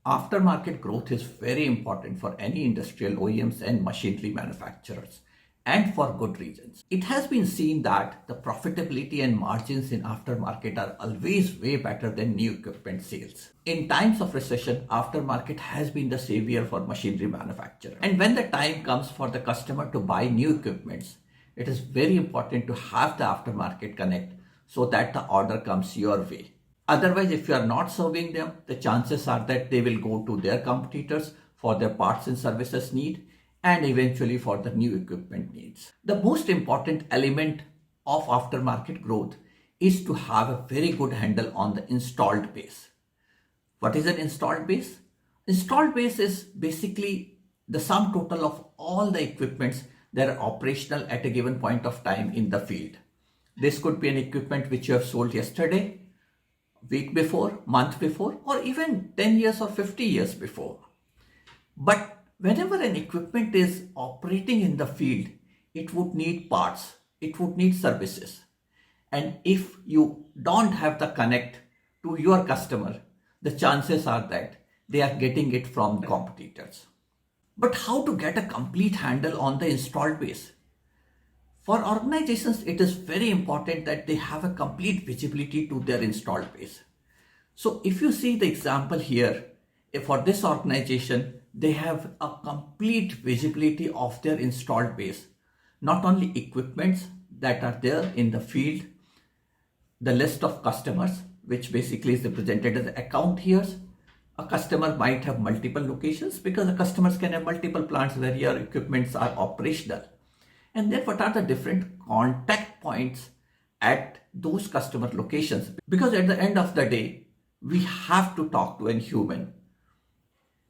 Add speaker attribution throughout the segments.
Speaker 1: Aftermarket growth is very important for any industrial OEMs and machinery manufacturers, and for good reasons. It has been seen that the profitability and margins in aftermarket are always way better than new equipment sales. In times of recession, aftermarket has been the savior for machinery manufacturers. And when the time comes for the customer to buy new equipments, it is very important to have the aftermarket connect so that the order comes your way. Otherwise, if you are not serving them, the chances are that they will go to their competitors for their parts and services need and eventually for the new equipment needs. The most important element of aftermarket growth is to have a very good handle on the installed base. What is an installed base? Installed base is basically the sum total of all the equipments that are operational at a given point of time in the field. This could be an equipment which you have sold yesterday, week before, month before, or even 10 years or 50 years before. But whenever an equipment is operating in the field, it would need parts, it would need services. And if you don't have the connect to your customer, the chances are that they are getting it from competitors. But how to get a complete handle on the installed base? For organizations, it is very important that they have a complete visibility to their installed base. So if you see the example here, for this organization, they have a complete visibility of their installed base. Not only equipments that are there in the field, the list of customers, which basically is represented as account here. A customer might have multiple locations because the customers can have multiple plants where your equipments are operational. And then what are the different contact points at those customer locations? Because at the end of the day, we have to talk to a human.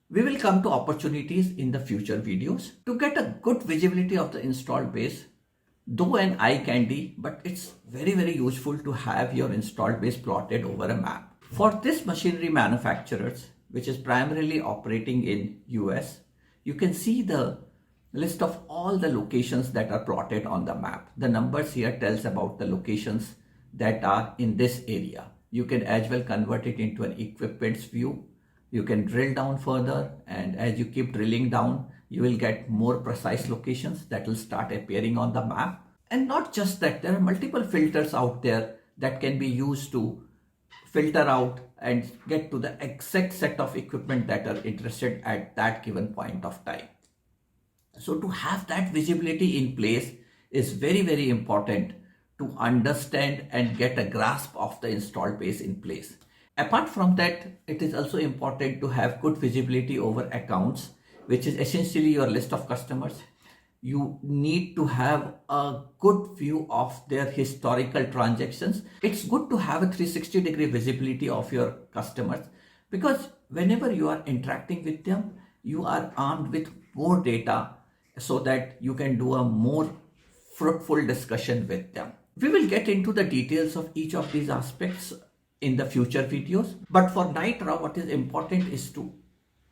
Speaker 1: We will come to opportunities in the future videos to get a good visibility of the installed base. Though an eye candy, but it's very, very useful to have your installed base plotted over a map. For this machinery manufacturers, which is primarily operating in US, you can see the list of all the locations that are plotted on the map. The numbers here tells about the locations that are in this area. You can as well convert it into an equipments view. You can drill down further, and as you keep drilling down, you will get more precise locations that will start appearing on the map. And not just that, there are multiple filters out there that can be used to filter out and get to the exact set of equipment that are interested at that given point of time. So to have that visibility in place is very, very important to understand and get a grasp of the installed base in place. Apart from that, it is also important to have good visibility over accounts, which is essentially your list of customers. You need to have a good view of their historical transactions. It's good to have a 360-degree visibility of your customers because whenever you are interacting with them, you are armed with more data so that you can do a more fruitful discussion with them. We will get into the details of each of these aspects in the future videos. But for right now, what is important is to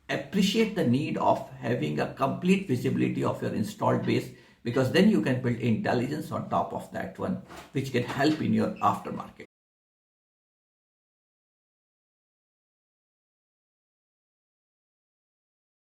Speaker 1: appreciate the need of having a complete visibility of your installed base, because then you can build intelligence on top of that one, which can help in your aftermarket.